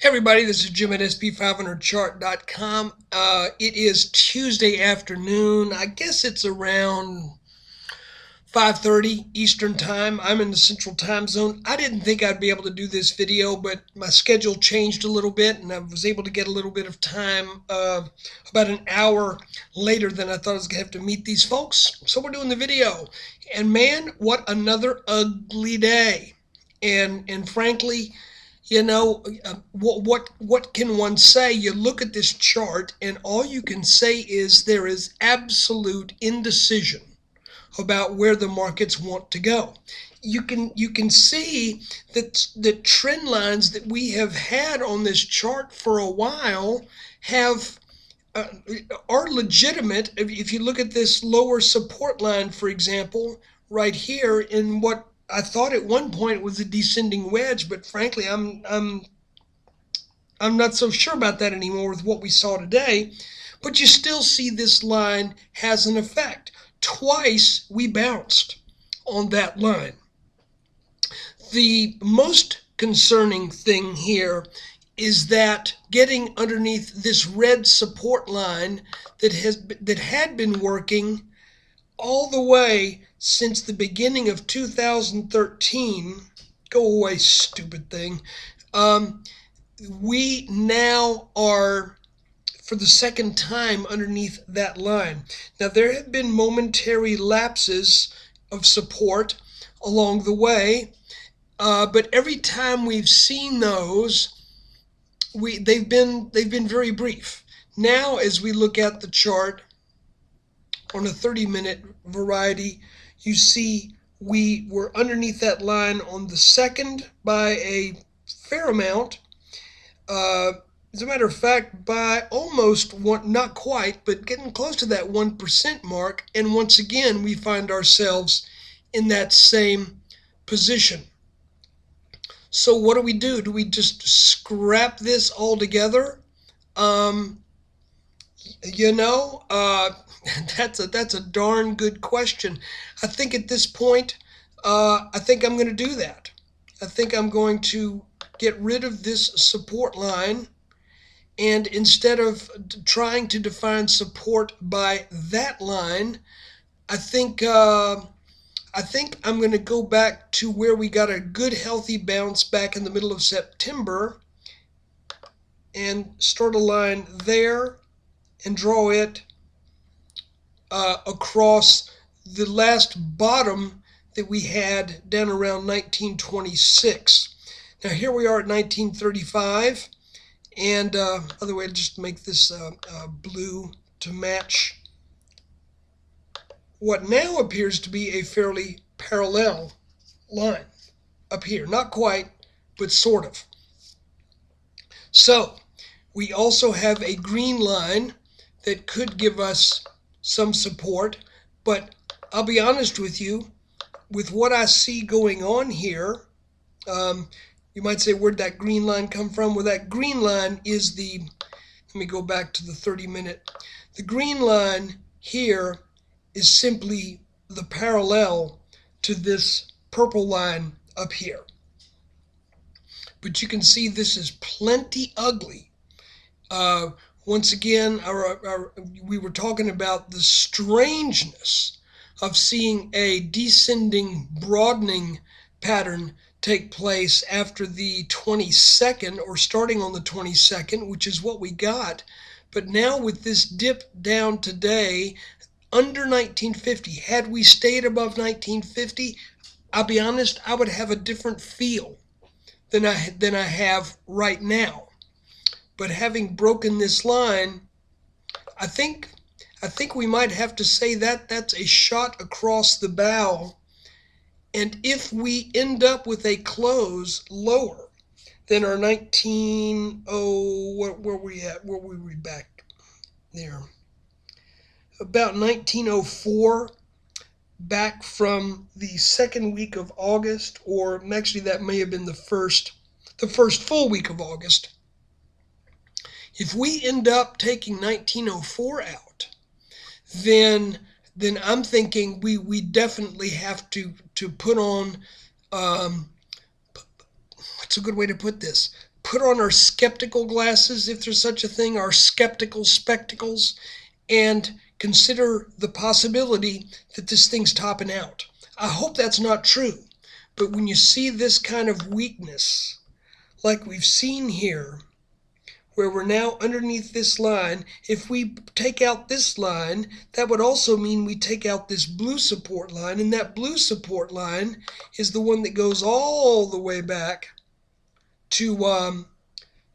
Hey everybody, this is Jim at SP500chart.com. It is Tuesday afternoon. I guess it's around 5:30 Eastern Time. I'm in the Central Time Zone. I didn't think I'd be able to do this video, but my schedule changed a little bit, and I was able to get a little bit of time about an hour later than I thought I was going to have to meet these folks. So we're doing the video. And man, what another ugly day. And frankly, what can one say? You look at this chart, and all you can say is there is absolute indecision about where the markets want to go. You can see that the trend lines that we have had on this chart for a while have are legitimate. If you look at this lower support line, for example, right here, in what I thought at one point was a descending wedge, but frankly, I'm not so sure about that anymore with what we saw today. But you still see this line has an effect. Twice we bounced on that line. The most concerning thing here is that getting underneath this red support line that had been working all the way since the beginning of 2013. Go away, stupid thing. We now are, for the second time, underneath that line. Now, there have been momentary lapses of support along the way, but every time we've seen those, they've been very brief. Now, as we look at the chart on a 30-minute variety, you see we were underneath that line on the second by a fair amount. As a matter of fact, by almost one, not quite, but getting close to that 1% mark. And once again, we find ourselves in that same position. So what do we do? Do we just scrap this all together? That's a darn good question. I think at this point, I think I'm going to do that. I think I'm going to get rid of this support line, and instead of trying to define support by that line, I think I'm going to go back to where we got a good healthy bounce back in the middle of September, and start a line there and draw it across the last bottom that we had down around 1926. Now here we are at 1935, and by the way, I'll just make this blue to match what now appears to be a fairly parallel line up here. Not quite, but sort of. So we also have a green line that could give us some support, but I'll be honest with you, with what I see going on here, you might say, where'd that green line come from? Well, that green line is let me go back to the 30-minute. The green line here is simply the parallel to this purple line up here. But you can see this is plenty ugly. Once again, we were talking about the strangeness of seeing a descending, broadening pattern take place after the 22nd, or starting on the 22nd, which is what we got. But now with this dip down today, under 1950, had we stayed above 1950, I'll be honest, I would have a different feel than I have right now. But having broken this line, I think we might have to say that that's a shot across the bow. And if we end up with a close lower than our where were we at? Where were we back there? About 1904, back from the second week of August, or actually that may have been the first full week of August. If we end up taking 1904 out, then I'm thinking we definitely have to put on, what's a good way to put this? put on our skeptical glasses, if there's such a thing, our skeptical spectacles, and consider the possibility that this thing's topping out. I hope that's not true, but when you see this kind of weakness, like we've seen here, where we're now underneath this line, if we take out this line, that would also mean we take out this blue support line, and that blue support line is the one that goes all the way back to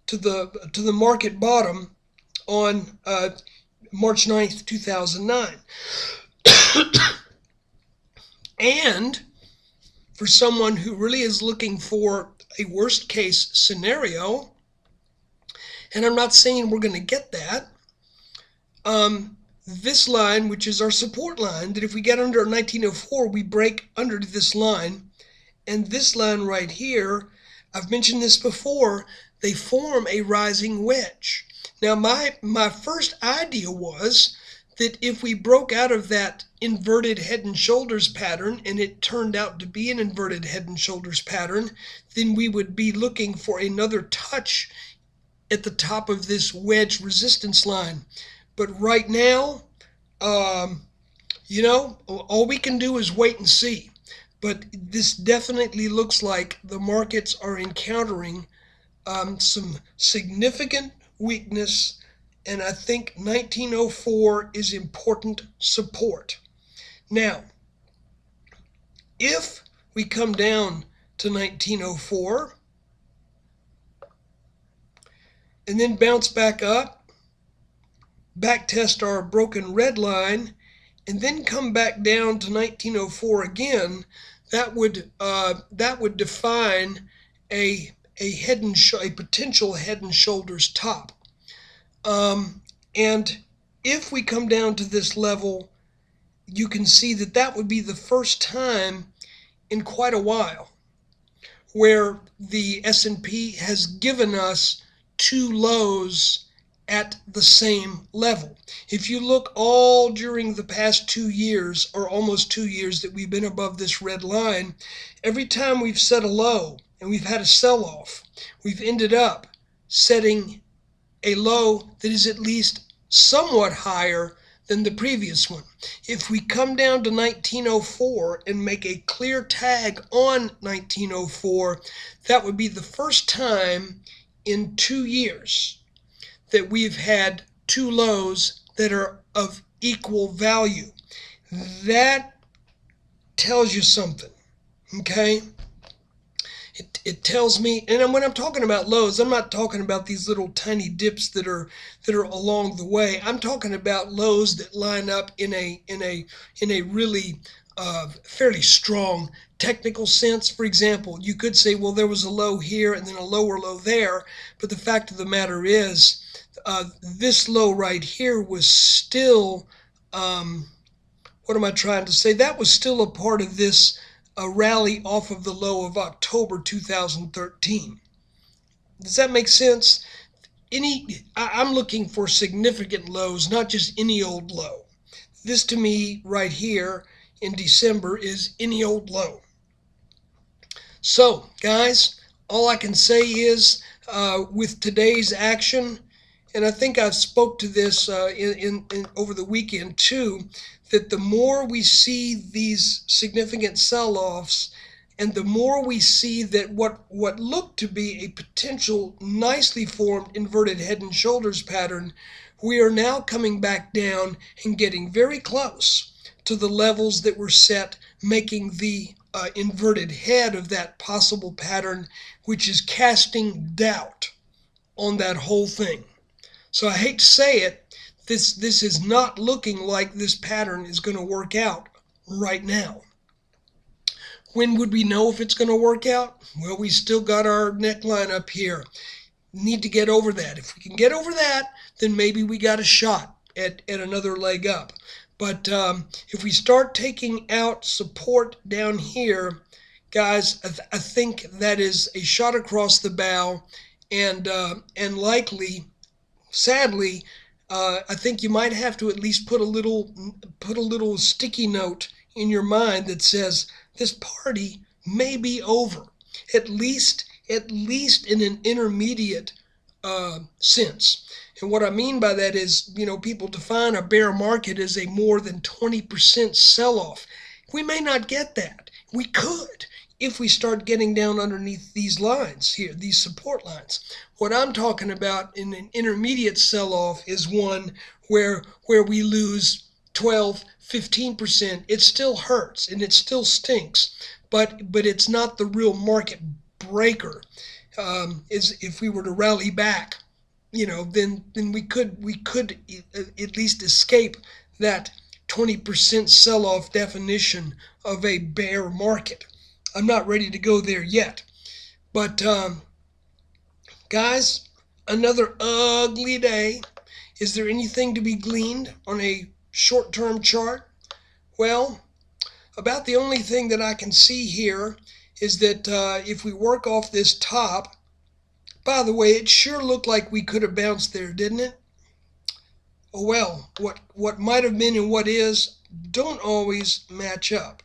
the market bottom on March 9th, 2009. And for someone who really is looking for a worst case scenario, and I'm not saying we're going to get that, this line, which is our support line, that if we get under 1904, we break under this line. And this line right here, I've mentioned this before, they form a rising wedge. Now, my first idea was that if we broke out of that inverted head and shoulders pattern, and it turned out to be an inverted head and shoulders pattern, then we would be looking for another touch at the top of this wedge resistance line. But right now, all we can do is wait and see. But this definitely looks like the markets are encountering some significant weakness, and I think 1904 is important support. Now, if we come down to 1904, and then bounce back up, back test our broken red line, and then come back down to 1904 again, that would define a potential head and shoulders top. And if we come down to this level, you can see that would be the first time in quite a while where the S&P has given us two lows at the same level. If you look all during the past 2 years, or almost 2 years that we've been above this red line, every time we've set a low and we've had a sell-off, we've ended up setting a low that is at least somewhat higher than the previous one. If we come down to 1904 and make a clear tag on 1904, that would be the first time in 2 years that we've had two lows that are of equal value. That tells you something, okay? It tells me, and when I'm talking about lows, I'm not talking about these little tiny dips that are along the way. I'm talking about lows that line up in a really fairly strong technical sense. For example, you could say, well, there was a low here and then a lower low there, but the fact of the matter is, this low right here was still, what am I trying to say? That was still a part of this rally off of the low of October 2013. Does that make sense? I'm looking for significant lows, not just any old low. This to me right here in December is any old low. So, guys, all I can say is with today's action, and I think I spoke to this in over the weekend too, that the more we see these significant sell-offs, and the more we see that what looked to be a potential nicely formed inverted head and shoulders pattern, we are now coming back down and getting very close to the levels that were set, making the inverted head of that possible pattern, which is casting doubt on that whole thing. So I hate to say it, this is not looking like this pattern is going to work out right now. When would we know if it's going to work out? Well, we still got our neckline up here. Need to get over that. If we can get over that, then maybe we got a shot at another leg up. But if we start taking out support down here, guys, I think that is a shot across the bow, and likely, sadly, I think you might have to at least put a little sticky note in your mind that says this party may be over, at least at least in an intermediate sense. And what I mean by that is, people define a bear market as a more than 20% sell-off. We may not get that. We could if we start getting down underneath these lines here, these support lines. What I'm talking about in an intermediate sell-off is one where we lose 12, 15%. It still hurts and it still stinks, but it's not the real market breaker. Is if we were to rally back, then we could at least escape that 20% sell-off definition of a bear market. I'm not ready to go there yet, but guys, another ugly day. Is there anything to be gleaned on a short-term chart? Well, about the only thing that I can see here is that if we work off this top, by the way, it sure looked like we could have bounced there, didn't it? Oh well, what might have been and what is don't always match up.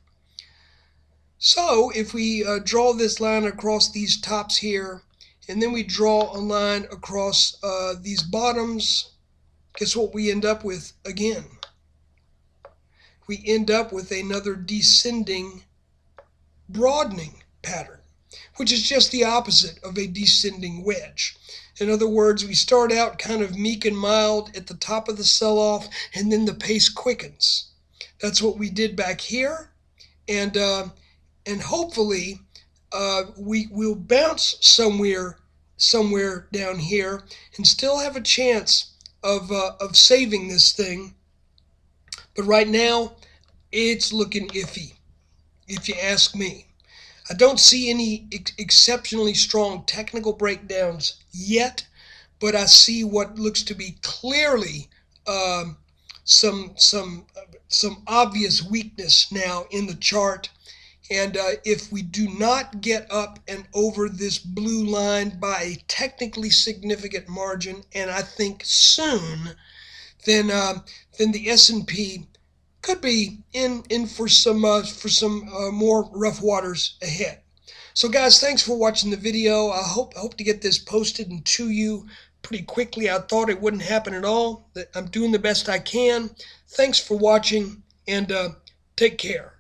So if we draw this line across these tops here, and then we draw a line across these bottoms, guess what we end up with again? We end up with another descending broadening pattern, which is just the opposite of a descending wedge. In other words, we start out kind of meek and mild at the top of the sell-off, and then the pace quickens. That's what we did back here, and hopefully we will bounce somewhere down here and still have a chance of saving this thing. But right now, it's looking iffy, if you ask me. I don't see any exceptionally strong technical breakdowns yet, but I see what looks to be clearly some obvious weakness now in the chart. And if we do not get up and over this blue line by a technically significant margin, and I think soon, then the S&P could be in for some more rough waters ahead. So guys, thanks for watching the video. I hope to get this posted and to you pretty quickly. I thought it wouldn't happen at all. I'm doing the best I can. Thanks for watching, and take care.